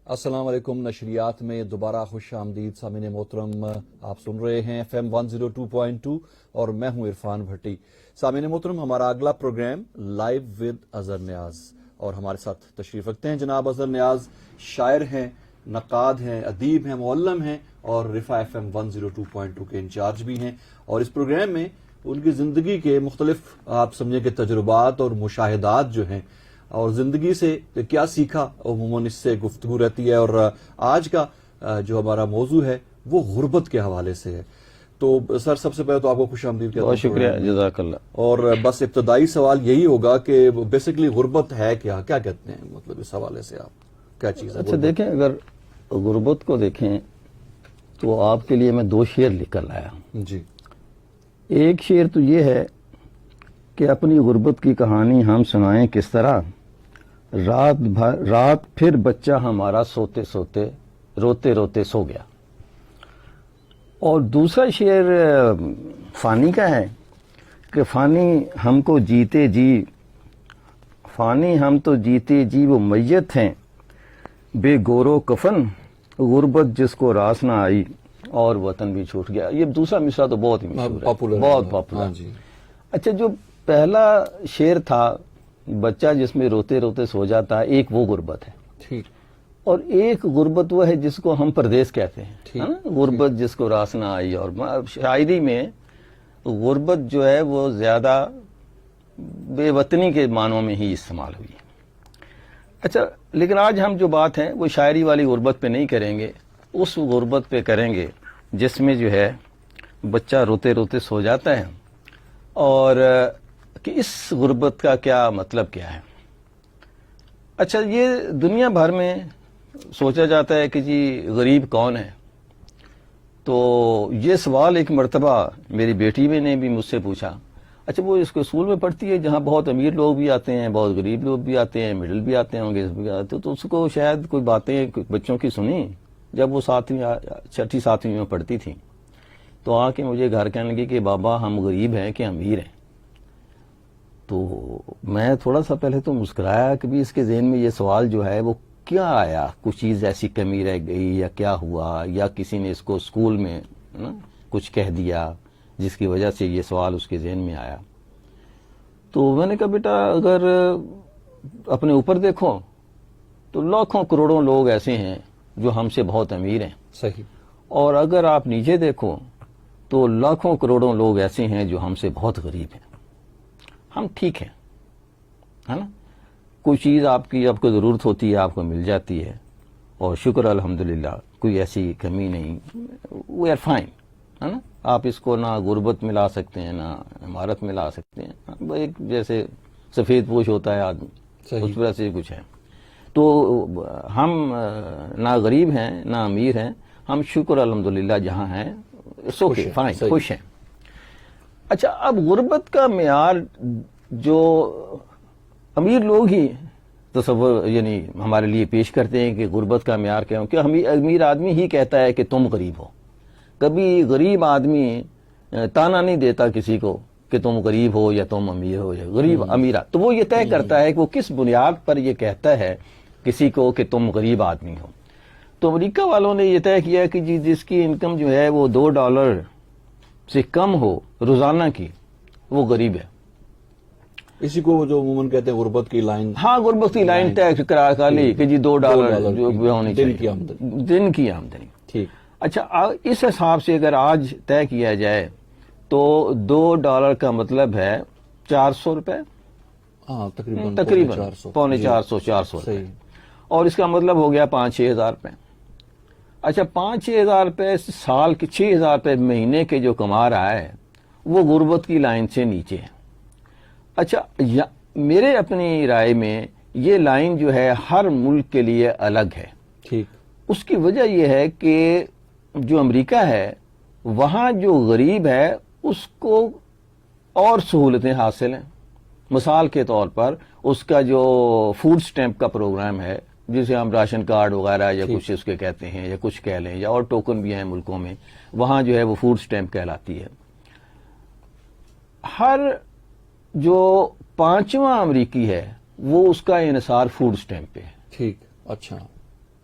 السلام علیکم. نشریات میں دوبارہ خوش آمدید. سامعین محترم، آپ سن رہے ہیں FM 102.2 اور میں ہوں عرفان بھٹی. سامعین محترم، ہمارا اگلا پروگرام لائیو ود اظہر نیاز، اور ہمارے ساتھ تشریف رکھتے ہیں جناب اظہر نیاز. شاعر ہیں، نقاد ہیں، ادیب ہیں، معلم ہیں اور رفا FM 102.2 کے انچارج بھی ہیں. اور اس پروگرام میں ان کی زندگی کے مختلف آپ سمجھیں کہ تجربات اور مشاہدات جو ہیں اور زندگی سے کیا سیکھا، عموماً اس سے گفتگو رہتی ہے. اور آج کا جو ہمارا موضوع ہے وہ غربت کے حوالے سے ہے. تو سر، سب سے پہلے تو آپ کو خوش آمدید کہتا ہوں. بہت شکریہ، جزاک اللہ. اور بس ابتدائی سوال یہی ہوگا کہ بیسیکلی غربت ہے کیا کہتے ہیں، مطلب اس حوالے سے آپ کیا چیز ہے؟ اچھا دیکھیں، اگر غربت کو دیکھیں تو آپ کے لیے میں دو شعر لکھ کر لایا. جی. ایک شعر تو یہ ہے کہ اپنی غربت کی کہانی ہم سنائیں کس طرح، رات پھر بچہ ہمارا سوتے سوتے روتے روتے سو گیا. اور دوسرا شعر فانی کا ہے کہ فانی ہم کو جیتے جی، فانی ہم تو جیتے جی وہ میت ہیں بے گورو کفن، غربت جس کو راس نہ آئی اور وطن بھی چھوٹ گیا. یہ دوسرا مصرع تو بہت ہی مشہور ہے، بہت پاپولر. جی. اچھا، جو پہلا شعر تھا بچہ جس میں روتے روتے سو جاتا ہے، ایک وہ غربت ہے. ٹھیک. اور ایک غربت وہ ہے جس کو ہم پردیس کہتے ہیں، غربت جس کو راس نہ آئی. اور شاعری میں غربت جو ہے وہ زیادہ بے وطنی کے معنوں میں ہی استعمال ہوئی. اچھا، لیکن آج ہم جو بات ہے وہ شاعری والی غربت پہ نہیں کریں گے، اس غربت پہ کریں گے جس میں جو ہے بچہ روتے روتے سو جاتا ہے، اور کہ اس غربت کا کیا مطلب کیا ہے. اچھا، یہ دنیا بھر میں سوچا جاتا ہے کہ جی غریب کون ہے. تو یہ سوال ایک مرتبہ میری بیٹی نے بھی مجھ سے پوچھا. اچھا، وہ اس کو اسکول میں پڑھتی ہے جہاں بہت امیر لوگ بھی آتے ہیں، بہت غریب لوگ بھی آتے ہیں، مڈل بھی آتے ہوں گے، تو اس کو شاید کوئی باتیں بچوں کی سنی جب وہ چھٹی ساتویں میں پڑھتی تھی. تو آ کے مجھے گھر کہنے لگی کہ بابا ہم غریب ہیں کہ امیر ہیں. تو میں تھوڑا سا پہلے تو مسکرایا کہ بھی اس کے ذہن میں یہ سوال جو ہے وہ کیا آیا، کچھ چیز ایسی کمی رہ گئی یا کیا ہوا، یا کسی نے اس کو اسکول میں کچھ کہہ دیا جس کی وجہ سے یہ سوال اس کے ذہن میں آیا. تو میں نے کہا بیٹا اگر اپنے اوپر دیکھو تو لاکھوں کروڑوں لوگ ایسے ہیں جو ہم سے بہت امیر ہیں. صحیح. اور اگر آپ نیچے دیکھو تو لاکھوں کروڑوں لوگ ایسے ہیں جو ہم سے بہت غریب ہیں. ہم ٹھیک ہیں، ہے نا. کوئی چیز آپ کو ضرورت ہوتی ہے، آپ کو مل جاتی ہے، اور شکر الحمدللہ کوئی ایسی کمی نہیں. وی آر فائن، ہے نا. آپ اس کو نہ غربت میں لا سکتے ہیں نہ عمارت میں لا سکتے ہیں. ایک جیسے سفید پوش ہوتا ہے آدمی، اس طرح سے کچھ ہے. تو ہم نہ غریب ہیں نہ امیر ہیں، ہم شکر الحمدللہ جہاں ہیں اوکے فائن، خوش ہیں. اچھا، اب غربت کا معیار جو امیر لوگ ہی تصور یعنی ہمارے لیے پیش کرتے ہیں کہ غربت کا معیار کیا ہو، کہ امیر آدمی ہی کہتا ہے کہ تم غریب ہو. کبھی غریب آدمی تانا نہیں دیتا کسی کو کہ تم غریب ہو یا تم امیر ہو یا غریب امیرہ. تو وہ یہ طے کرتا ہے کہ وہ کس بنیاد پر یہ کہتا ہے کسی کو کہ تم غریب آدمی ہو. تو امریکہ والوں نے یہ طے کیا کہ جی جس کی انکم جو ہے وہ $2 سے کم ہو روزانہ کی، وہ غریب ہے. اسی کو جو عموماً کہتے ہیں غربت کی لائن. ہاں، غربت کی لائن طے کرا لی کہ جی $2 جو ہونی چاہیے دن کی آمدنی. ٹھیک. اچھا، اس حساب سے اگر آج طے کیا جائے تو $2 کا مطلب ہے 400 روپے. ہاں، تقریباً $400 روپے. اور اس کا مطلب ہو گیا 5-6 ہزار روپے. اچھا، 5-6 ہزار روپے سال کے 6 ہزار روپے مہینے کے جو کما رہا ہے وہ غربت کی لائن سے نیچے ہے. اچھا، میرے اپنی رائے میں یہ لائن جو ہے ہر ملک کے لیے الگ ہے. ٹھیک. اس کی وجہ یہ ہے کہ جو امریکہ ہے وہاں جو غریب ہے اس کو اور سہولتیں حاصل ہیں. مثال کے طور پر اس کا جو فوڈ سٹیمپ کا پروگرام ہے، جسے ہم راشن کارڈ وغیرہ یا کچھ اس کے کہتے ہیں یا کچھ کہہ لیں، یا اور ٹوکن بھی ہیں ملکوں میں، وہاں جو ہے وہ فوڈ سٹیمپ کہلاتی ہے. ہر جو 5واں امریکی ہے وہ اس کا انحصار فوڈ سٹیمپ پہ ہے. ٹھیک. اچھا.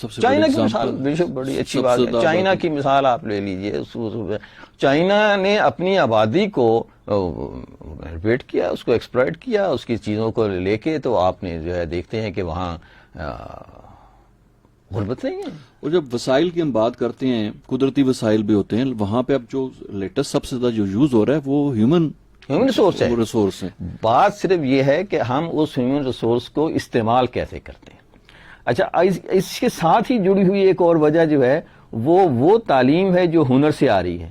سب سے چائنا بڑی کی مثال example، بے شک بڑی اچھی سب بات سے ہے. زیادہ چائنا کی مثال آپ لے لیجئے. چائنا نے اپنی آبادی کو ریپیٹ کیا, اس کو ایکسپلائٹ کیا, اس کی چیزوں کو لے کے, تو آپ نے جو ہے دیکھتے ہیں کہ وہاں غربت نہیں ہے. اور جب وسائل کی ہم بات کرتے ہیں, قدرتی وسائل بھی ہوتے ہیں, وہاں پہ اب جو لیٹسٹ سب سے زیادہ جو یوز ہو رہا ہے وہ ہیومن ریسورس ہے. ریسورس ہے. بات صرف یہ ہے کہ ہم اس ہیومن ریسورس کو استعمال کیسے کرتے ہیں. اچھا, اس کے ساتھ ہی جڑی ہوئی ایک اور وجہ جو ہے وہ تعلیم ہے جو ہنر سے آ رہی ہے.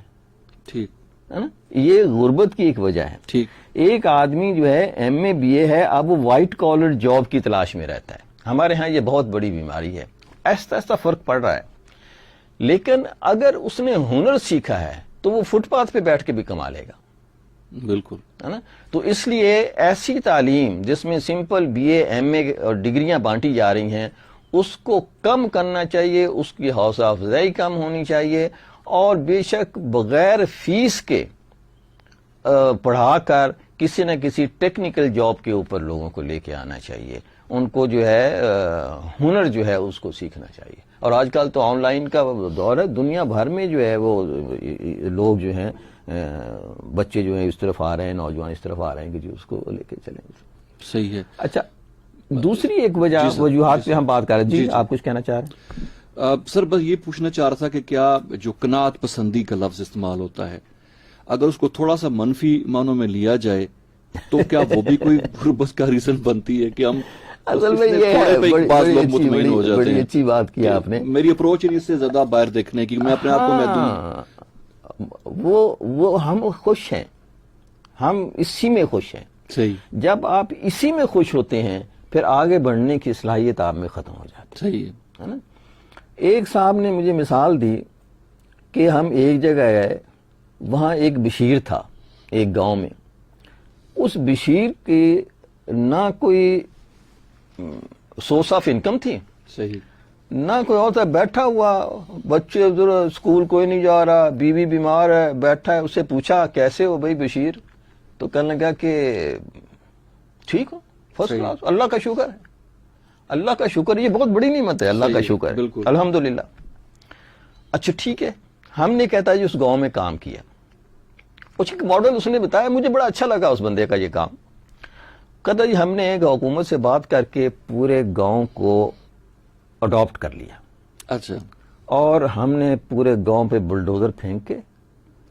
ٹھیک ہے نا, یہ غربت کی ایک وجہ ہے. ٹھیک. ایک آدمی جو ہے ایم اے بی اے ہے, اب وہ وائٹ کالر جاب کی تلاش میں رہتا ہے. ہمارے ہاں یہ بہت بڑی بیماری ہے. ایسا ایسا فرق پڑ رہا ہے. لیکن اگر اس نے ہنر سیکھا ہے تو وہ فٹ پاتھ پہ بیٹھ کے بھی کما لے گا. بالکل ہے نا. تو اس لیے ایسی تعلیم جس میں سمپل بی اے ایم اے اور ڈگریاں بانٹی جا رہی ہیں, اس کو کم کرنا چاہیے, اس کی حوصلہ افزائی کم ہونی چاہیے, اور بے شک بغیر فیس کے پڑھا کر کسی نہ کسی ٹیکنیکل جاب کے اوپر لوگوں کو لے کے آنا چاہیے. ان کو جو ہے ہنر جو ہے اس کو سیکھنا چاہیے. اور آج کل تو آن لائن کا دور ہے, دنیا بھر میں جو ہے وہ لوگ جو ہیں, بچے جو ہیں اس طرف آ رہے ہیں, نوجوان اس طرف آ رہے ہیں کہ جو اس کو لے کے چلیں. صحیح ہے. اچھا, دوسری ایک وجوہات پہ ہم بات کر رہے ہیں. جی آپ کچھ کہنا چاہ رہے ہیں؟ سر بس یہ پوچھنا چاہ رہا تھا کہ کیا جو قناعت پسندی کا لفظ استعمال ہوتا ہے, اگر اس کو تھوڑا سا منفی معنوں میں لیا جائے تو کیا وہ بھی کوئی غربت کا ریزن بنتی ہے کہ ہم اصل میں یہ ہے, بعض لوگ مطمئن ہو جاتے بڑی ہیں. اچھی بات کی آپ نے. میری اپروچ ہے اس سے زیادہ باہر دیکھنے کی, میں اپنے آپ کو محدود. وہ ہم خوش ہیں, ہم اسی میں خوش ہیں. صحیح. جب آپ اسی میں خوش ہوتے ہیں پھر آگے بڑھنے کی صلاحیت آپ میں ختم ہو جاتی صحیح ہے نا. ایک صاحب نے مجھے مثال دی کہ ہم ایک جگہ گئے, وہاں ایک بشیر تھا ایک گاؤں میں. اس بشیر کی نہ کوئی سورس آف انکم تھی, صحیح. نہ کوئی اور تھا. بیٹھا ہوا, بچے ادھر, اسکول کوئی نہیں جا رہا, بیوی بیمار ہے, بیٹھا ہے. اسے پوچھا کیسے ہو بھائی بشیر, تو کہنے لگا کہ ٹھیک ہو, فرسٹ کلاس, اللہ کا شکر ہے, اللہ کا شکر. یہ بہت بڑی نعمت ہے, اللہ کا شکر ہے, الحمدللہ. اچھا ٹھیک ہے. ہم نے کہتا ہے اس گاؤں میں کام کیا, کچھ ایک ماڈل اس نے بتایا, مجھے بڑا اچھا لگا اس بندے کا یہ کام. کہتا جی ہم نے ایک حکومت سے بات کر کے پورے گاؤں کو اڈاپٹ کر لیا. اچھا. اور ہم نے پورے گاؤں پہ بلڈوزر پھینک کے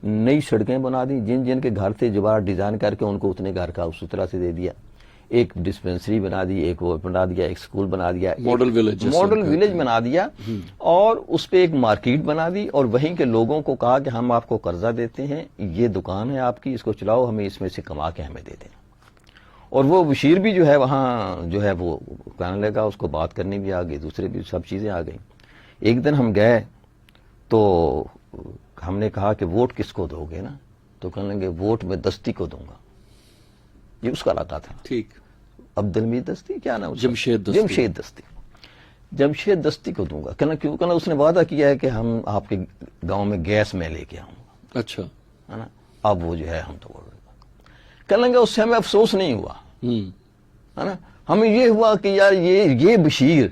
نئی سڑکیں بنا دی, جن کے گھر تھے دوبارہ ڈیزائن کر کے ان کو اتنے گھر کا اسی طرح سے دے دیا. ایک ڈسپینسری بنا دی, ایک وہ بنا دیا, ایک اسکول بنا دیا, ماڈل ولیج بنا دیا, اور اس پہ ایک مارکیٹ بنا دی. اور وہیں کے لوگوں کو کہا کہ ہم آپ کو قرضہ دیتے ہیں, یہ دکان ہے آپ کی, اس کو چلاؤ, ہمیں اس میں سے کما کے ہمیں دے دیں. اور وہ بشیر بھی جو ہے وہاں جو ہے وہ کہنے لگا, اس کو بات کرنی بھی آ گئی, دوسرے بھی سب چیزیں آ گئیں. ایک دن ہم گئے تو ہم نے کہا کہ ووٹ کس کو دو گے نا, تو کہنے لگے ووٹ میں دستی کو دوں گا. یہ اس کا علاقہ تھا. ٹھیک. عبد الحمید دستی, کیا نام, جمشید دستی کو دوں گا. کہنا کیوں, کہنا اس نے وعدہ کیا ہے کہ ہم آپ کے گاؤں میں گیس میں لے کے آؤں گا. اچھا. ہے نا. اب وہ جو ہے ہم تو کہنے لگے, اس سے ہمیں افسوس نہیں ہوا, ہے نا. ہمیں یہ ہوا کہ یار یہ بشیر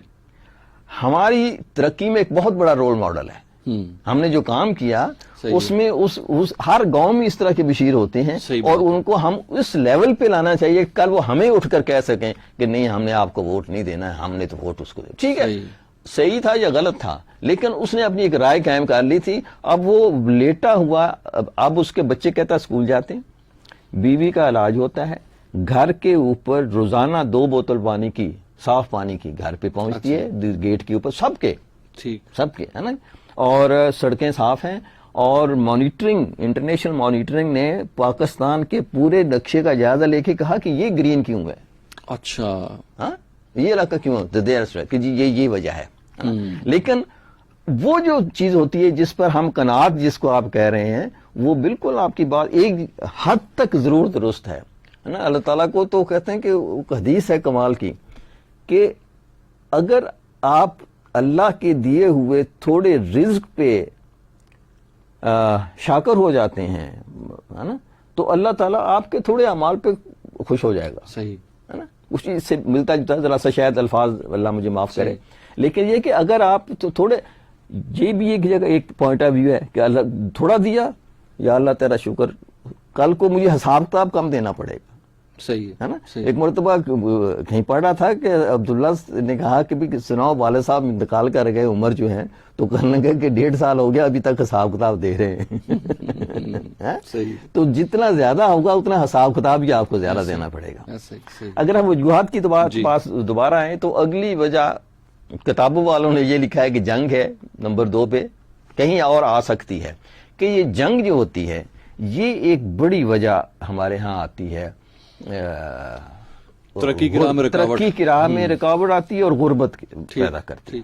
ہماری ترقی میں ایک بہت بڑا رول ماڈل ہے. ہم نے جو کام کیا اس میں ہر گاؤں میں اس طرح کے بشیر ہوتے ہیں, اور ان کو ہم اس لیول پہ لانا چاہیے, کل وہ ہمیں اٹھ کر کہہ سکیں کہ نہیں ہم نے آپ کو ووٹ نہیں دینا ہے, ہم نے تو ووٹ اس کو دیا. ٹھیک ہے, صحیح تھا یا غلط تھا, لیکن اس نے اپنی ایک رائے قائم کر لی تھی. اب وہ لیٹا ہوا, اب اس کے بچے کہتا اسکول جاتے ہیں, بیوی کا علاج ہوتا ہے, گھر کے اوپر روزانہ 2 بوتل پانی کی, صاف پانی کی گھر پہ پہنچتی ہے, گیٹ کے اوپر سب کے, ہے نا. اور سڑکیں صاف ہیں, اور مانیٹرنگ, انٹرنیشنل مانیٹرنگ نے پاکستان کے پورے نقشے کا جائزہ لے کے کہا کہ یہ گرین کیوں ہے. اچھا. ہاں, یہ علاقہ کیوں ہے, کہ جی یہ وجہ ہے. لیکن وہ جو چیز ہوتی ہے جس پر ہم قناعت جس کو آپ کہہ رہے ہیں, وہ بالکل آپ کی بات ایک حد تک ضرور درست ہے نا. اللہ تعالیٰ کو تو کہتے ہیں کہ حدیث ہے کمال کی, کہ اگر آپ اللہ کے دیے ہوئے تھوڑے رزق پہ شاکر ہو جاتے ہیں, ہے نا, تو اللہ تعالیٰ آپ کے تھوڑے اعمال پہ خوش ہو جائے گا. صحیح ہے نا. اس چیز سے ملتا جلتا ذرا سا شاید الفاظ اللہ مجھے معاف کرے، لیکن یہ کہ اگر آپ تو تھوڑے، یہ بھی ایک جگہ ایک پوائنٹ آف ویو ہے کہ اللہ تھوڑا دیا، یا اللہ تیرا شکر، کل کو مجھے حساب کتاب کم دینا پڑے گا. صحیح ہے نا. ایک مرتبہ کہیں پڑھ رہا تھا کہ عبداللہ نے کہا کہ بھی سناؤ والد صاحب انتقال کر گئے، عمر جو ہے، تو کہنے لگا کہ 1.5 سال ہو گیا ابھی تک حساب کتاب دے رہے ہیں. تو جتنا زیادہ ہوگا اتنا حساب کتاب بھی آپ کو زیادہ دینا پڑے گا. اگر ہم وجوہات کی پاس دوبارہ آئیں تو اگلی وجہ کتابوں والوں نے یہ لکھا ہے کہ جنگ ہے نمبر 2 پہ، کہیں اور آ سکتی ہے کہ یہ جنگ جو ہوتی ہے یہ ایک بڑی وجہ ہمارے ہاں آتی ہے، ترقی کی راہ میں رکاوٹ آتی ہے اور غربت پیدا کرتی ہے.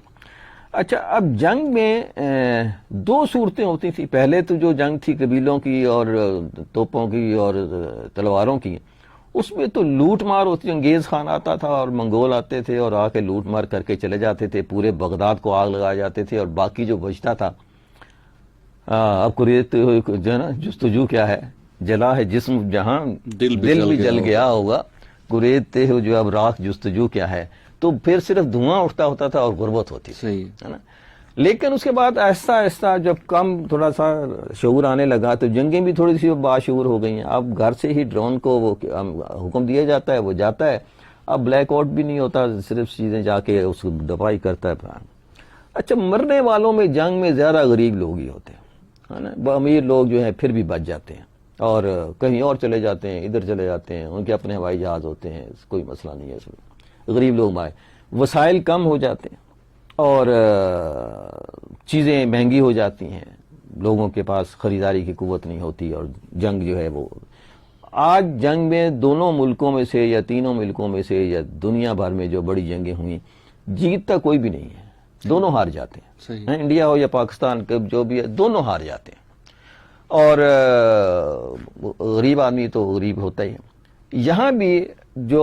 اچھا، اب جنگ میں 2 صورتیں ہوتی تھی. پہلے تو جو جنگ تھی قبیلوں کی اور توپوں کی اور تلواروں کی، اس میں تو لوٹ مار ہوتی. انگریز خان آتا تھا اور منگول آتے تھے اور آ کے لوٹ مار کر کے چلے جاتے تھے، پورے بغداد کو آگ لگا جاتے تھے، اور باقی جو بچتا تھا، اب قریت جو ہے نا، جستجو کیا ہے، جلا ہے جسم جہاں دل بھی جل گیا ہوگا، قریت جو اب راکھ جستجو کیا ہے. تو پھر صرف دھواں اٹھتا ہوتا تھا اور غربت ہوتی تھی، ہے نا. لیکن اس کے بعد آہستہ آہستہ جب کم تھوڑا سا شعور آنے لگا تو جنگیں بھی تھوڑی سی باشعور ہو گئی ہیں. اب گھر سے ہی ڈرون کو وہ حکم دیا جاتا ہے، وہ جاتا ہے. اب بلیک آؤٹ بھی نہیں ہوتا، صرف چیزیں جا کے اس کو دفاعی کرتا ہے. اچھا، مرنے والوں میں جنگ میں زیادہ غریب لوگ ہی ہوتے ہیں، ہے نا. امیر لوگ جو ہیں پھر بھی بچ جاتے ہیں اور کہیں اور چلے جاتے ہیں، ادھر چلے جاتے ہیں، ان کے اپنے ہوائی جہاز ہوتے ہیں، کوئی مسئلہ نہیں ہے اس میں. غریب لوگ مائے، وسائل کم ہو جاتے ہیں اور چیزیں مہنگی ہو جاتی ہیں، لوگوں کے پاس خریداری کی قوت نہیں ہوتی، اور جنگ جو ہے وہ آج جنگ میں دونوں ملکوں میں سے یا تینوں ملکوں میں سے یا دنیا بھر میں جو بڑی جنگیں ہوئیں، جیتتا کوئی بھی نہیں ہے، دونوں ہار جاتے ہیں. انڈیا ہو یا پاکستان، جو بھی ہے دونوں ہار جاتے ہیں. اور غریب آدمی تو غریب ہوتا ہی ہے. یہاں بھی جو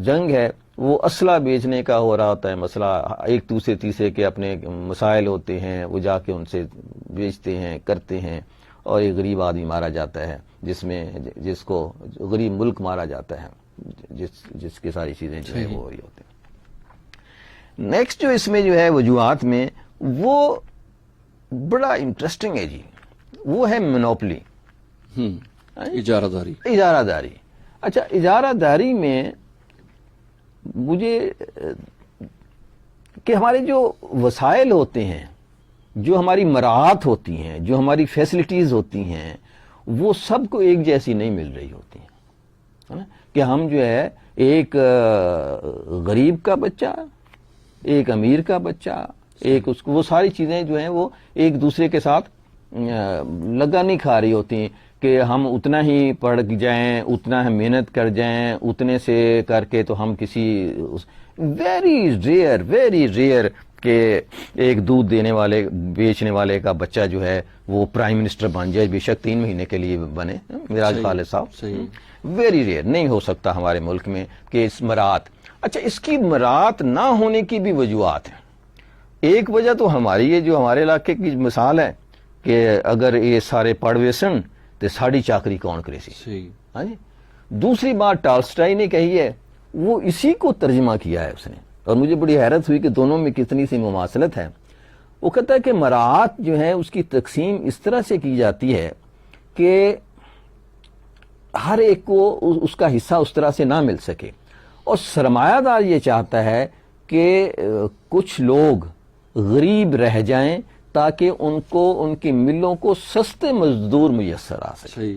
جنگ ہے وہ اسلحہ بیچنے کا ہو رہا ہوتا ہے مسئلہ. ایک دوسرے تیسرے کے اپنے مسائل ہوتے ہیں، وہ جا کے ان سے بیچتے ہیں، کرتے ہیں، اور ایک غریب آدمی مارا جاتا ہے، جس کو غریب ملک مارا جاتا ہے، جس کی ساری چیزیں جو ہے وہ وہی ہوتے ہیں. نیکسٹ جو اس میں جو ہے وجوہات میں، وہ بڑا انٹرسٹنگ ہے جی، وہ ہے مونوپلی، اجارہ داری. اچھا، اجارہ داری میں مجھے کہ ہمارے جو وسائل ہوتے ہیں، جو ہماری مراعات ہوتی ہیں، جو ہماری فیسلٹیز ہوتی ہیں، وہ سب کو ایک جیسی نہیں مل رہی ہوتی ہیں، ہے نا. کہ ہم جو ہے ایک غریب کا بچہ، ایک امیر کا بچہ، ایک اس کو، وہ ساری چیزیں جو ہیں وہ ایک دوسرے کے ساتھ لگا نہیں کھا رہی ہوتی ہیں. کہ ہم اتنا ہی پڑھ جائیں، اتنا ہم محنت کر جائیں، اتنے سے کر کے تو ہم کسی ویری ریئر کہ ایک دودھ دینے والے بیچنے والے کا بچہ جو ہے وہ پرائم منسٹر بن جائے، بے شک 3 مہینے کے لیے بنے. میراج خالد صاحب، ویری ریئر، نہیں ہو سکتا ہمارے ملک میں کہ اس مراعات. اچھا، اس کی مراعات نہ ہونے کی بھی وجوہات ہیں. ایک وجہ تو ہماری یہ جو ہمارے علاقے کی مثال ہے کہ اگر یہ سارے پڑھ ویسن تو ساڑی چاکری کون کرے سی. ہاں جی. دوسری بات ٹالسٹائی نے کہی ہے، وہ اسی کو ترجمہ کیا ہے اس نے، اور مجھے بڑی حیرت ہوئی کہ دونوں میں کتنی سی مماثلت ہے. وہ کہتا ہے کہ مراعات جو ہے اس کی تقسیم اس طرح سے کی جاتی ہے کہ ہر ایک کو اس کا حصہ اس طرح سے نہ مل سکے، اور سرمایہ دار یہ چاہتا ہے کہ کچھ لوگ غریب رہ جائیں تاکہ ان کو ان کی ملوں کو سستے مزدور میسر آ سکے.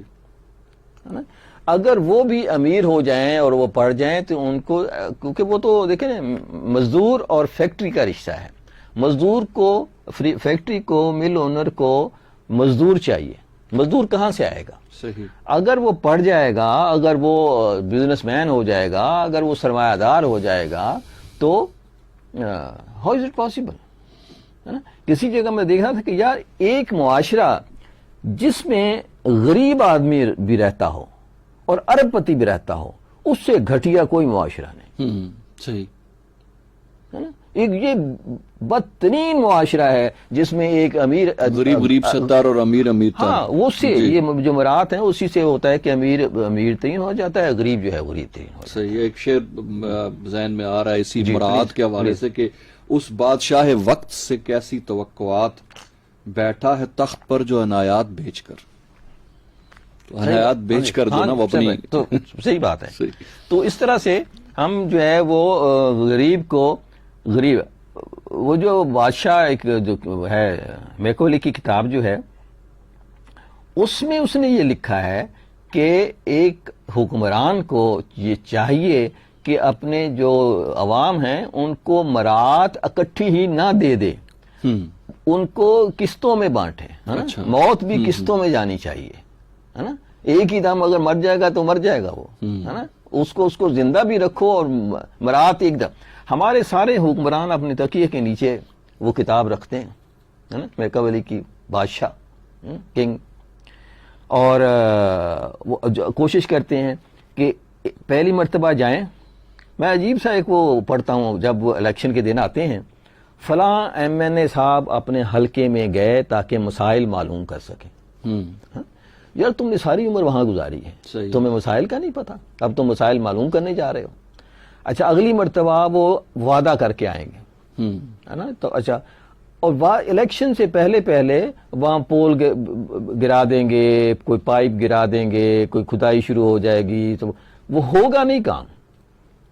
اگر وہ بھی امیر ہو جائیں اور وہ پڑھ جائیں تو ان کو، کیونکہ وہ تو دیکھیں نا، مزدور اور فیکٹری کا رشتہ ہے. مزدور کو، فیکٹری کو، مل اونر کو مزدور چاہیے. مزدور کہاں سے آئے گا؟ صحیح. اگر وہ پڑھ جائے گا، اگر وہ بزنس مین ہو جائے گا، اگر وہ سرمایہ دار ہو جائے گا، تو ہاؤ از اٹ پاسبل؟ کسی جگہ میں دیکھا تھا کہ یار ایک معاشرہ جس میں غریب آدمی بھی رہتا ہو اور ارب پتی بھی رہتا ہو، اس سے گھٹیا کوئی معاشرہ نہیں. صحیح. ایک یہ بدترین معاشرہ ہے جس میں ایک امیر غریب غریب ستار اور امیر امیر تار. ہاں وہ سے یہ جو مرات ہیں اسی سے ہوتا ہے کہ امیر امیر ترین ہو جاتا ہے، غریب جو ہے غریب ترین ہو جاتا ہے. صحیح. ایک شعر ذہن میں آ رہا ہے اسی مرات کے حوالے سے کہ اس بادشاہ وقت سے کیسی توقعات، بیٹھا ہے تخت پر جو عنایات بیچ کر. تو عنایات بیچ کر جو نا وہ اپنی تو صحیح بات ہے. تو اس طرح سے ہم جو ہے وہ غریب کو غریب، وہ جو بادشاہ ایک جو ہے میکولی کی کتاب جو ہے اس میں اس نے یہ لکھا ہے کہ ایک حکمران کو یہ چاہیے کہ اپنے جو عوام ہیں ان کو مرات اکٹھی ہی نہ دے دے، ان کو قسطوں میں بانٹے، ہے نا. موت بھی قسطوں میں جانی چاہیے، ہے نا. ایک ہی دم اگر مر جائے گا تو مر جائے گا وہ، ہے نا. اس کو زندہ بھی رکھو اور مرات ایک دم. ہمارے سارے حکمران اپنے تکیے کے نیچے وہ کتاب رکھتے ہیں، ہے نا، میکاویلی کی بادشاہ کنگ، اور وہ کوشش کرتے ہیں کہ پہلی مرتبہ جائیں. میں عجیب سا ایک وہ پڑھتا ہوں جب وہ الیکشن کے دن آتے ہیں، فلاں ایم این اے صاحب اپنے حلقے میں گئے تاکہ مسائل معلوم کر سکیں. یار تم نے ساری عمر وہاں گزاری ہے، تمہیں مسائل کا نہیں پتا، اب تم مسائل معلوم کرنے جا رہے ہو. اچھا اگلی مرتبہ وہ وعدہ کر کے آئیں گے، ہے نا. تو اچھا، اور الیکشن سے پہلے وہاں پول گرا دیں گے، کوئی پائپ گرا دیں گے، کوئی کھدائی شروع ہو جائے گی، تو وہ ہوگا نہیں کام.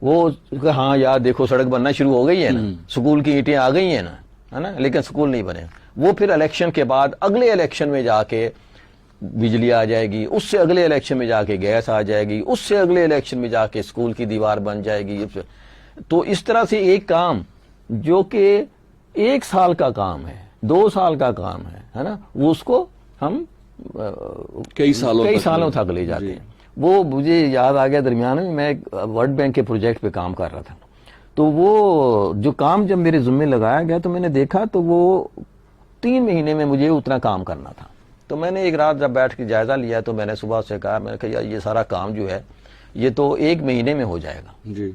وہ ہاں یار دیکھو سڑک بننا شروع ہو گئی ہے نا، سکول کی اینٹیں آ گئی ہیں نا، ہے نا، لیکن سکول نہیں بنے. وہ پھر الیکشن کے بعد اگلے الیکشن میں جا کے بجلی آ جائے گی، اس سے اگلے الیکشن میں جا کے گیس آ جائے گی، اس سے اگلے الیکشن میں جا کے اسکول کی دیوار بن جائے گی. تو اس طرح سے ایک کام جو کہ 1 سال کا کام ہے، 2 سال کا کام ہے نا، وہ اس کو ہم کئی سالوں تک لے جاتے ہیں. وہ مجھے یاد آ گیا درمیان میں ورلڈ بینک کے پروجیکٹ پہ کام کر رہا تھا، تو وہ جو کام جب میرے ذمہ لگایا گیا تو میں نے دیکھا تو وہ 3 مہینے میں مجھے اتنا کام کرنا تھا. تو میں نے ایک رات جب بیٹھ کے جائزہ لیا تو میں نے صبح سے کہا، میں نے کہا یار یہ سارا کام جو ہے یہ تو 1 مہینے میں ہو جائے گا. جی.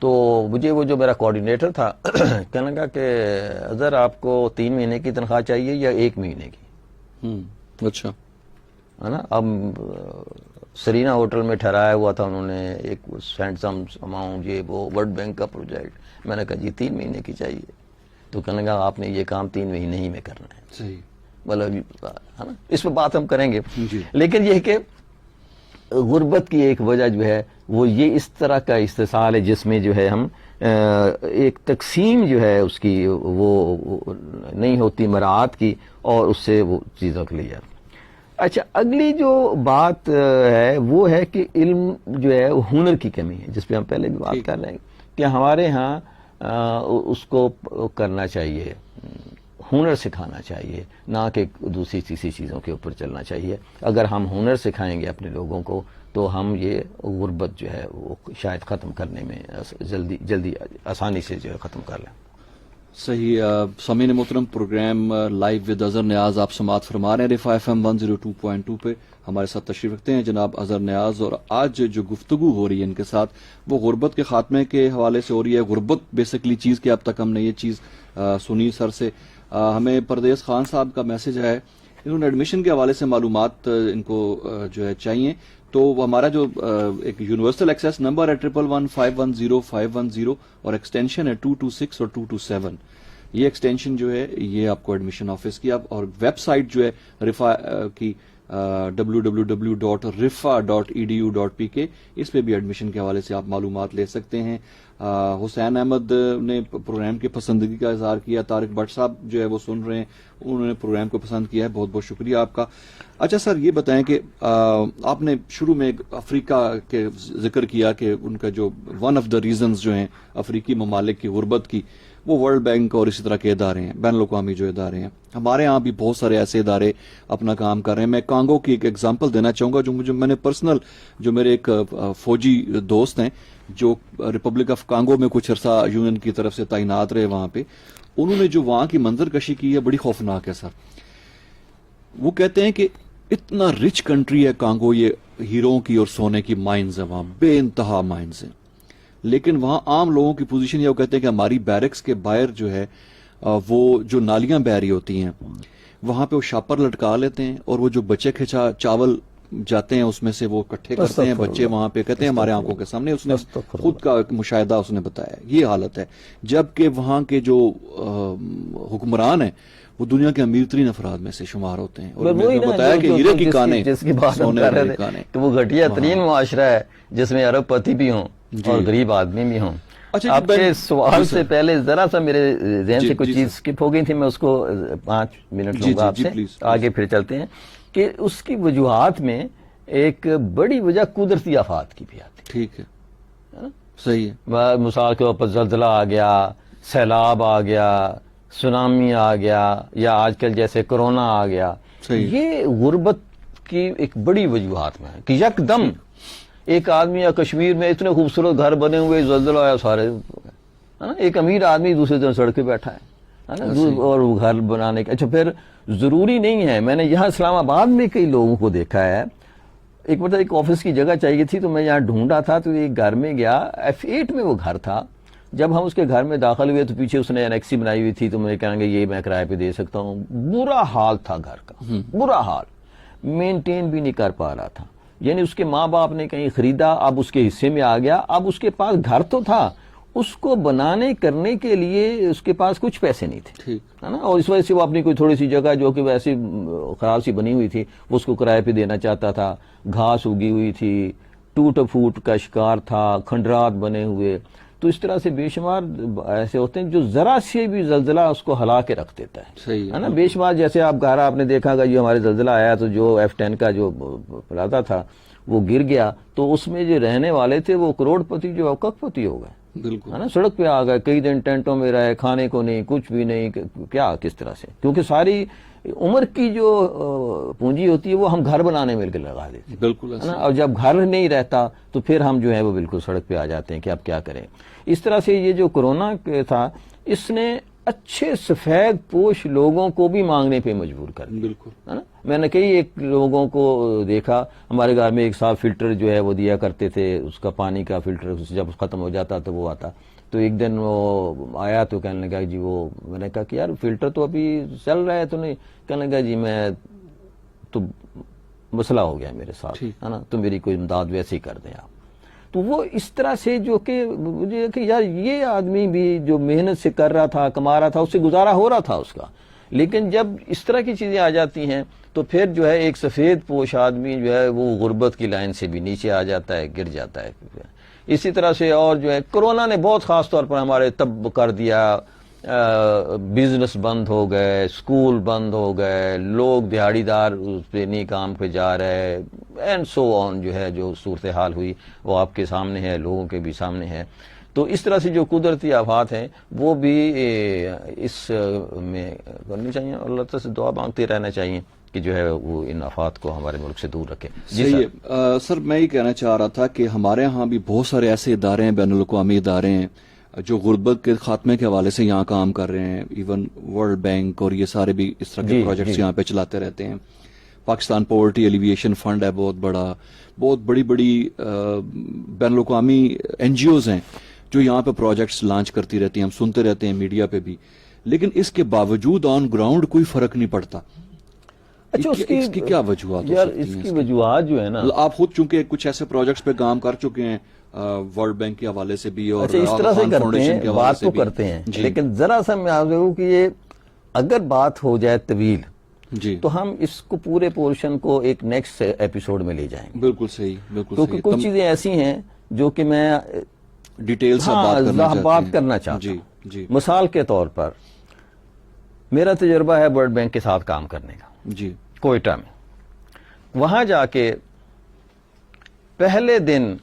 تو مجھے وہ جو میرا کوآرڈینیٹر تھا کہنے لگا کہ اظہر آپ کو 3 مہینے کی تنخواہ چاہیے یا 1 مہینے کی؟ اچھا، ہے نا. اب سرینا ہوٹل میں ٹھہرایا ہوا تھا انہوں نے ایک سینڈسم اماؤنٹ، یہ وہ ورلڈ بینک کا پروجیکٹ. میں نے کہا جی 3 مہینے کی چاہیے. تو کہنے لگا آپ نے یہ کام 3 مہینے ہی میں کرنا ہے. صحیح. مطلب ہے نا، اس پہ بات ہم کریں گے. لیکن یہ کہ غربت کی ایک وجہ جو ہے وہ یہ اس طرح کا استحصال ہے جس میں جو ہے ہم ایک تقسیم جو ہے اس کی وہ نہیں ہوتی مراعات کی، اور اس سے وہ چیزوں کے لیے. اچھا اگلی جو بات ہے وہ ہے کہ علم جو ہے وہ ہنر کی کمی ہے، جس پہ ہم پہلے بھی بات کر رہے ہیں کہ ہمارے ہاں اس کو کرنا چاہیے، ہنر سکھانا چاہیے، نہ کہ دوسری تیسری چیزوں کے اوپر چلنا چاہیے. اگر ہم ہنر سکھائیں گے اپنے لوگوں کو تو ہم یہ غربت جو ہے وہ شاید ختم کرنے میں جلدی آسانی سے جو ہے ختم کر لیں. صحیح. سامعین محترم، پروگرام لائیو ود اظہر نیاز آپ سماعت فرما رہے ہیں رفا FM 102.2 پہ. ہمارے ساتھ تشریف رکھتے ہیں جناب اظہر نیاز، اور آج جو گفتگو ہو رہی ہے ان کے ساتھ وہ غربت کے خاتمے کے حوالے سے ہو رہی ہے. غربت بیسکلی چیز کہ اب تک ہم نے یہ چیز سنی سر سے. ہمیں پردیس خان صاحب کا میسج ہے، انہوں نے ایڈمیشن کے حوالے سے معلومات ان کو جو ہے چاہیے. تو ہمارا جو ایک یونیورسل ایکسیس نمبر ہے 111510 اور ایکسٹینشن ہے 226 اور 227. یہ ایکسٹینشن جو ہے یہ آپ کو ایڈمیشن آفس کی اور ویب سائٹ جو ہے رفا کی www.rifa.edu.pk، اس پہ بھی ایڈمیشن کے حوالے سے آپ معلومات لے سکتے ہیں. حسین احمد نے پروگرام کی پسندگی کا اظہار کیا. طارق بٹ صاحب جو ہے وہ سن رہے ہیں، انہوں نے پروگرام کو پسند کیا ہے، بہت بہت شکریہ آپ کا. اچھا سر یہ بتائیں کہ آپ نے شروع میں افریقہ کے ذکر کیا کہ ان کا جو ون آف دا ریزنز جو ہیں افریقی ممالک کی غربت کی وہ ورلڈ بینک اور اسی طرح کے ادارے ہیں، بین الاقوامی جو ادارے ہیں. ہمارے ہاں بھی بہت سارے ایسے ادارے اپنا کام کر رہے ہیں. میں کانگو کی ایک ایگزامپل دینا چاہوں گا جو میں نے پرسنل، جو میرے ایک فوجی دوست ہیں جو ریپبلک آف کانگو میں کچھ عرصہ یونین کی طرف سے تعینات رہے وہاں پہ، انہوں نے جو وہاں کی منظر کشی کی ہے بڑی خوفناک ہے سر. وہ کہتے ہیں کہ اتنا رچ کنٹری ہے کانگو، یہ ہیروں کی اور سونے کی مائنز ہیں وہاں، بے انتہا مائنز ہیں، لیکن وہاں عام لوگوں کی پوزیشن یہ وہ کہتے ہیں کہ ہماری بیرکس کے باہر جو ہے وہ جو نالیاں بہ رہی ہوتی ہیں وہاں پہ وہ شاپر لٹکا لیتے ہیں اور وہ جو بچے کھچا چاول جاتے ہیں اس میں سے وہ اکٹھے کرتے ہیں بچے وہاں پہ کہتے ہیں ہمارے آنکھوں کے سامنے. اس نے خود کا ایک مشاہدہ اس نے بتایا یہ حالت ہے, جبکہ وہاں کے جو حکمران ہیں وہ دنیا کے امیر ترین افراد میں سے شمار ہوتے ہیں. اور میں نے بتایا کہ ہیرے کی کانیں جس کی بات ہم کر رہے تھے کہ وہ گھٹیا ترین معاشرہ ہے جس میں ارب پتی بھی ہوں اور غریب آدمی بھی ہوں. آپ کے سوال سے پہلے ذرا سا میرے ذہن سے کچھ چیز سکپ ہو گئی تھی, میں اس کو 5 منٹ لوں گا آپ سے, آگے پھر چلتے ہیں. کہ اس کی وجوہات میں ایک بڑی وجہ قدرتی آفات کی بھی آتی ہے. ٹھیک ہے, صحیح ہے. مثال کے طور پر زلزلہ آ گیا, سیلاب آ گیا, سونامی آ گیا, یا آج کل جیسے کرونا آ گیا. یہ غربت کی ایک بڑی وجوہات میں ہے کہ یک دم ایک آدمی یا کشمیر میں اتنے خوبصورت گھر بنے ہوئے, زلزلہ آیا سارے, ہے نا, ایک امیر آدمی دوسرے دن سڑک پہ بیٹھا ہے نا, اور وہ گھر بنانے کا. اچھا پھر ضروری نہیں ہے, میں نے یہاں اسلام آباد میں کئی لوگوں کو دیکھا ہے, ایک مرتبہ ایک آفس کی جگہ چاہیے تھی تو میں یہاں ڈھونڈا تھا تو ایک گھر میں گیا, F8 میں وہ گھر تھا. جب ہم اس کے گھر میں داخل ہوئے تو پیچھے اس نے انیکسی بنائی ہوئی تھی, تو مجھے کہیں گے یہ میں کرائے پہ دے سکتا ہوں. برا حال تھا گھر کا, برا حال, مینٹین بھی نہیں کر پا رہا تھا. یعنی اس کے ماں باپ نے کہیں خریدا, اب اس کے حصے میں آ گیا, اب اس کے پاس گھر تو تھا, اس کو بنانے کرنے کے لیے اس کے پاس کچھ پیسے نہیں تھے, ہے نا, اور اس وجہ سے وہ اپنی کوئی تھوڑی سی جگہ جو کہ ویسے خراب سی بنی ہوئی تھی وہ اس کو کرائے پہ دینا چاہتا تھا. گھاس اگی ہوئی تھی, ٹوٹ پھوٹ کا شکار تھا, کھنڈرات بنے ہوئے. تو اس طرح سے بے شمار ایسے ہوتے ہیں جو ذرا سے بھی زلزلہ اس کو ہلا کے رکھ دیتا ہے نا. بے شمار جیسے آپ گھر آپ نے دیکھا گا, جو ہمارے زلزلہ آیا تو جو F10 کا جو پلاتا تھا وہ گر گیا, تو اس میں جو رہنے والے تھے وہ کروڑ پتی جو کک پتی ہو گئے, بالکل, ہے نا, سڑک پہ آ گئے, کئی دن ٹینٹوں میں رہے, کھانے کو نہیں, کچھ بھی نہیں, کیا کس طرح سے, کیونکہ ساری عمر کی جو پونجی ہوتی ہے وہ ہم گھر بنانے میں لگا دیتے ہیں, بالکل, ہے نا, اور جب گھر نہیں رہتا تو پھر ہم جو ہے وہ بالکل سڑک پہ آ جاتے ہیں کہ اب کیا کریں. اس طرح سے یہ جو کرونا تھا اس نے اچھے سفید پوش لوگوں کو بھی مانگنے پہ مجبور کر دیا, بالکل, ہے نا. میں نے کئی ایک لوگوں کو دیکھا, ہمارے گھر میں ایک صاف فلٹر جو ہے وہ دیا کرتے تھے, اس کا پانی کا فلٹر جب ختم ہو جاتا تو وہ آتا. تو ایک دن وہ آیا تو کہنے لگا جی وہ, میں نے کہا کہ یار فلٹر تو ابھی چل رہا ہے تو نہیں, کہنے لگا جی میں تو مسئلہ ہو گیا میرے ساتھ, ہے نا, تو میری کوئی امداد ویسے ہی کر دیں آپ. تو وہ اس طرح سے جو کہ مجھے کہ یار یہ آدمی بھی جو محنت سے کر رہا تھا, کما رہا تھا, اس سے گزارا ہو رہا تھا اس کا, لیکن جب اس طرح کی چیزیں آ جاتی ہیں تو پھر جو ہے ایک سفید پوش آدمی جو ہے وہ غربت کی لائن سے بھی نیچے آ جاتا ہے, گر جاتا ہے. اسی طرح سے اور جو ہے کرونا نے بہت خاص طور پر ہمارے تب کر دیا, بزنس بند ہو گئے, اسکول بند ہو گئے, لوگ دیہڑی دار اس پہ نہیں کام پہ جا رہے, اینڈ سو آن, جو ہے جو صورتحال ہوئی وہ آپ کے سامنے ہے, لوگوں کے بھی سامنے ہے. تو اس طرح سے جو قدرتی آفات ہیں وہ بھی اس میں کرنی چاہیے, اور اللہ تعالیٰ سے دعا مانگتے رہنا چاہیے کہ جو ہے وہ ان آفات کو ہمارے ملک سے دور رکھے. جی سر, میں یہ کہنا چاہ رہا تھا کہ ہمارے ہاں بھی بہت سارے ایسے ادارے ہیں, بین الاقوامی ادارے ہیں جو غربت کے خاتمے کے حوالے سے یہاں کام کر رہے ہیں. ایون ورلڈ بینک اور یہ سارے بھی اس طرح کے پروجیکٹس یہاں پہ چلاتے رہتے ہیں. پاکستان پاورٹی ایلیویشن فنڈ ہے بہت بڑا, بہت بڑی بڑی بین الاقوامی NGOs ہیں جو یہاں پہ پروجیکٹس لانچ کرتی رہتی ہیں, ہم سنتے رہتے ہیں میڈیا پہ بھی, لیکن اس کے باوجود آن گراؤنڈ کوئی فرق نہیں پڑتا. اچھا اس کی کیا وجوہات یار, اس کی وجوہات جو ہے نا, آپ خود چونکہ کچھ ایسے پروجیکٹس پہ کام کر چکے ہیں ورلڈ بینک کے حوالے سے بھی اور اس طرح سے کرتے ہیں, بات تو کرتے ہیں, لیکن ذرا سا میں آپ کو کہ یہ اگر بات ہو جائے طویل جی تو ہم اس کو پورے پورشن کو ایک نیکسٹ ایپیسوڈ میں لے جائیں گے. بالکل صحیح, بالکل صحیح, کیونکہ کچھ چیزیں ایسی ہیں جو کہ میں ڈیٹیل سے بات کرنا چاہتا ہوں. جی, مثال کے طور پر میرا تجربہ ہے ورلڈ بینک کے ساتھ کام کرنے کا, جی, کوئٹہ میں. وہاں جا کے پہلے دن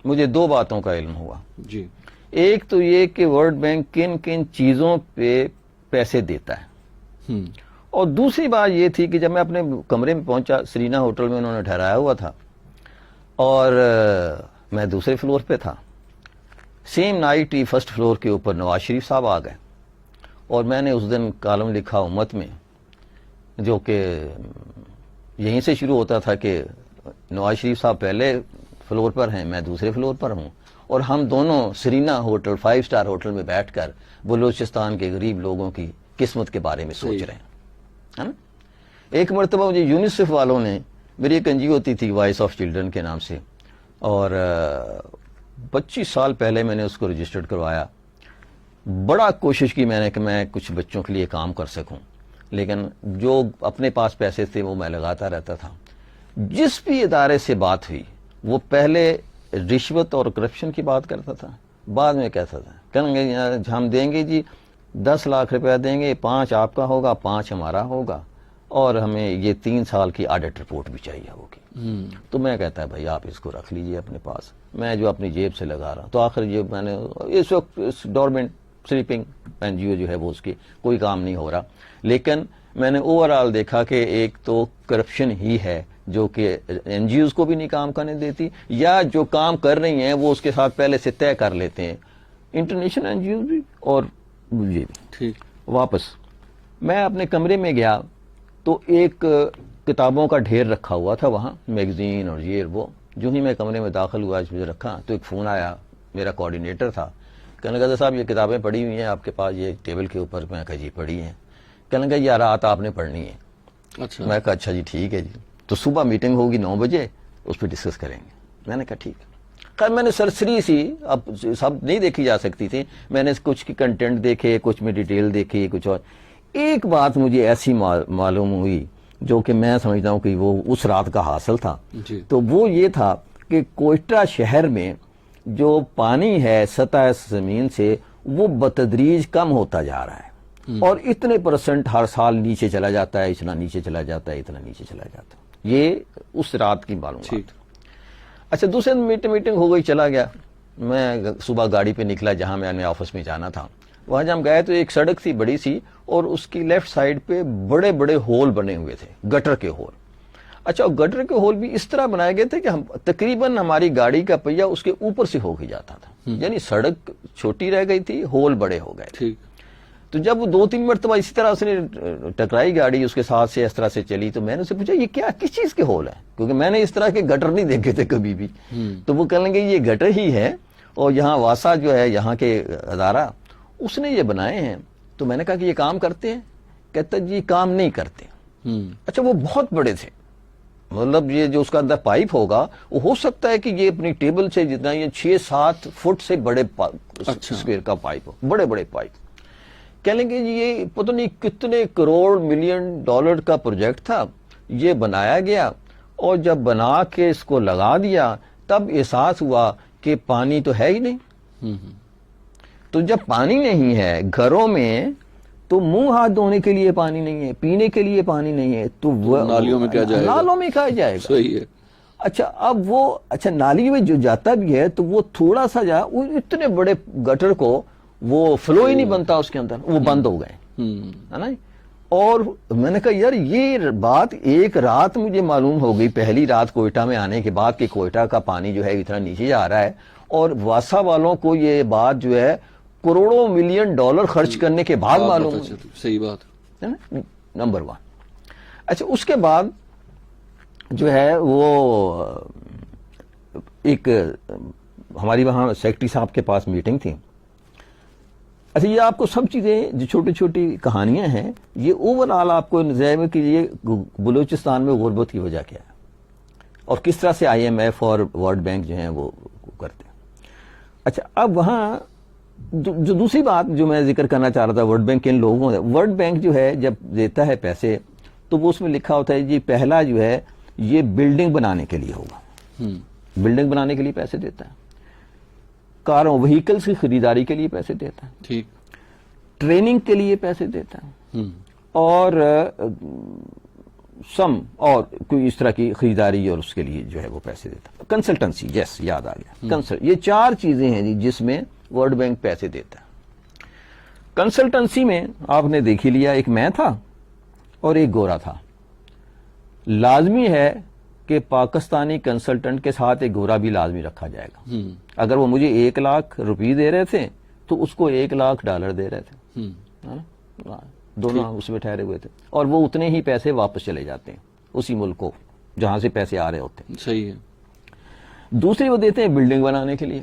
مجھے 2 باتوں کا علم ہوا. جی, ایک تو یہ کہ ورلڈ بینک کن کن چیزوں پہ پیسے دیتا ہے, اور دوسری بات یہ تھی کہ جب میں اپنے کمرے میں پہنچا, سرینا ہوٹل میں انہوں نے ٹھہرایا ہوا تھا اور میں دوسرے فلور پہ تھا. Same night he first floor کے اوپر نواز شریف صاحب آ گئے, اور میں نے اس دن کالم لکھا امت میں جو کہ یہیں سے شروع ہوتا تھا کہ نواز شریف صاحب پہلے فلور پر ہیں, میں دوسرے فلور پر ہوں, اور ہم دونوں سرینا ہوٹل 5 اسٹار ہوٹل میں بیٹھ کر بلوچستان کے غریب لوگوں کی قسمت کے بارے میں سوچ رہے ہیں، ہے نا؟ ایک مرتبہ مجھے یونیسیف والوں نے، میری ایک NGO ہوتی تھی وائس آف چلڈرن کے نام سے، اور 25 سال پہلے میں نے اس کو رجسٹرڈ کروایا. بڑا کوشش کی میں نے کہ میں کچھ بچوں کے لیے کام کر سکوں، لیکن جو اپنے پاس پیسے تھے وہ میں لگاتا رہتا تھا. جس بھی ادارے سے بات ہوئی وہ پہلے رشوت اور کرپشن کی بات کرتا تھا، بعد میں کہتا تھا کہیں گے ہم دیں گے جی 10 لاکھ روپیہ دیں گے، 5 آپ کا ہوگا، 5 ہمارا ہوگا، اور ہمیں یہ 3 سال کی آڈٹ رپورٹ بھی چاہیے ہوگی. تو میں کہتا ہے بھائی آپ اس کو رکھ لیجئے اپنے پاس، میں جو اپنی جیب سے لگا رہا ہوں. تو آخر یہ میں نے اس وقت گورنمنٹ سلیپنگ NGO جو ہے وہ اس کی کوئی کام نہیں ہو رہا، لیکن میں نے اوورآل دیکھا کہ ایک تو کرپشن ہی ہے جو کہ NGOs کو بھی نہیں کام کرنے دیتی، یا جو کام کر رہی ہیں وہ اس کے ساتھ پہلے سے طے کر لیتے ہیں، انٹرنیشنل NGOs بھی اور یہ بھی. ٹھیک. واپس میں اپنے کمرے میں گیا تو ایک کتابوں کا ڈھیر رکھا ہوا تھا وہاں، میگزین اور یہ وہ. جو ہی میں کمرے میں داخل ہوا مجھے رکھا تو ایک فون آیا، میرا کوآرڈینیٹر تھا. کہنے لگا صاحب یہ کتابیں پڑھی ہوئی ہیں آپ کے پاس یہ ٹیبل کے اوپر. میں کہا جی پڑھی ہیں. کہنے لگا یہ رات آپ نے پڑھنی ہے. اچھا. میں کہا اچھا جی ٹھیک ہے جی، تو صبح میٹنگ ہوگی 9 بجے، اس پہ ڈسکس کریں گے. میں نے کہا ٹھیک ہے. خیر میں نے سرسری سی، اب سب نہیں دیکھی جا سکتی تھی، میں نے کچھ کی کنٹینٹ دیکھے، کچھ میں ڈیٹیل دیکھی، کچھ اور. ایک بات مجھے ایسی معلوم ہوئی جو کہ میں سمجھتا ہوں کہ وہ اس رات کا حاصل تھا. تو وہ یہ تھا کہ کوئٹہ شہر میں جو پانی ہے سطح زمین سے وہ بتدریج کم ہوتا جا رہا ہے، اور اتنے % ہر سال نیچے چلا جاتا ہے، اتنا نیچے چلا جاتا ہے، اتنا نیچے چلا جاتا ہے. یہ اس رات کی معلومات. اچھا دوسرے میٹنگ ہو گئی، چلا گیا. میں صبح گاڑی پہ نکلا جہاں میں نے آفس میں جانا تھا. وہاں جب ہم گئے تو ایک سڑک تھی بڑی سی، اور اس کی لیفٹ سائڈ پہ بڑے بڑے ہول بنے ہوئے تھے، گٹر کے ہول. اچھا گٹر کے ہول بھی اس طرح بنائے گئے تھے کہ ہم تقریباً ہماری گاڑی کا پہیہ اس کے اوپر سے ہو کے جاتا تھا. یعنی سڑک چھوٹی رہ گئی تھی، ہول بڑے ہو گئے. تو جب 2-3 مرتبہ اسی طرح اس نے ٹکرائی گاڑی اس کے ساتھ سے اس طرح سے چلی، تو میں نے اسے پوچھا یہ کیا کس چیز کے ہول ہیں، کیونکہ میں نے اس طرح کے گٹر نہیں دیکھے تھے کبھی بھی. تو وہ کہنے لگے یہ گٹر ہی ہے، اور یہاں واسا جو ہے یہاں کے ادارہ اس نے یہ بنائے ہیں. تو میں نے کہا کہ یہ کام کرتے ہیں؟ کہتا جی کام نہیں کرتے. اچھا وہ بہت بڑے تھے، مطلب یہ جو اس کا اندر پائپ ہوگا وہ ہو سکتا ہے کہ یہ اپنی ٹیبل سے جتنا یہ 6-7 فٹ سے بڑے اسکوئر کا پائپ ہو، بڑے بڑے پائپ. کہہ لیں گے یہ پتہ نہیں کتنے کروڑ ملین ڈالر کا پروجیکٹ تھا، یہ بنایا گیا، اور جب بنا کے اس کو لگا دیا تب احساس ہوا کہ پانی تو ہے ہی نہیں. تو جب پانی نہیں ہے گھروں میں تو منہ ہاتھ دھونے کے لیے پانی نہیں ہے، پینے کے لیے پانی نہیں ہے، تو نالیوں میں کیا جائے گا؟ نالوں میں کیا جائے گا؟ صحیح ہے. اچھا اب وہ نالی میں جو جاتا بھی ہے تو وہ تھوڑا سا وہ اتنے بڑے گٹر کو وہ فلو ہی نہیں بنتا اس کے اندر، وہ بند ہو گئے، ہے نا. اور میں نے کہا یار یہ بات ایک رات مجھے معلوم ہو گئی، پہلی رات کوئٹہ میں آنے کے بعد، کہ کوئٹہ کا پانی جو ہے اتنا نیچے جا رہا ہے، اور واسا والوں کو یہ بات جو ہے کروڑوں ملین ڈالر خرچ کرنے کے بعد معلوم ہوئی. صحیح بات ہے نا، نمبر 1. اچھا اس کے بعد جو ہے وہ ایک ہماری وہاں سیکرٹری صاحب کے پاس میٹنگ تھی. اچھا یہ آپ کو سب چیزیں جو چھوٹی چھوٹی کہانیاں ہیں، یہ اوورآل آپ کو نظر میں کہ یہ بلوچستان میں غربت کی وجہ کیا ہے، اور کس طرح سے IMF اور ورلڈ بینک جو ہیں وہ کرتے ہیں. اچھا اب وہاں جو دوسری بات جو میں ذکر کرنا چاہ رہا تھا ورلڈ بینک ان لوگوں سے، ورلڈ بینک جو ہے جب دیتا ہے پیسے تو وہ اس میں لکھا ہوتا ہے جی پہلا جو ہے یہ بلڈنگ بنانے کے لیے ہوگا، بلڈنگ بنانے کے لیے پیسے دیتا ہے، کاروں وہیکلز کی خریداری کے لیے پیسے دیتا ہے، ٹھیک، ٹریننگ کے لیے پیسے دیتا ہے، اور سم اور کوئی اس طرح کی خریداری اور اس کے لیے جو ہے وہ پیسے دیتا ہے. کنسلٹنسی، یس یاد آ گیا، یہ 4 چیزیں ہیں جی جس میں ورلڈ بینک پیسے دیتا ہے. کنسلٹنسی میں آپ نے دیکھ ہی لیا، ایک میں تھا اور ایک گورا تھا. لازمی ہے کہ پاکستانی کنسلٹنٹ کے ساتھ ایک گورا بھی لازمی رکھا جائے گا. اگر وہ مجھے 1 لاکھ روپی دے رہے تھے تو اس کو 1 لاکھ ڈالر دے رہے تھے، دونوں اس میں ٹھہرے ہوئے تھے، اور وہ اتنے ہی پیسے واپس چلے جاتے ہیں اسی ملک کو جہاں سے پیسے آ رہے ہوتے ہیں. صحیح ہے. دوسری وہ دیتے ہیں بلڈنگ بنانے کے لیے.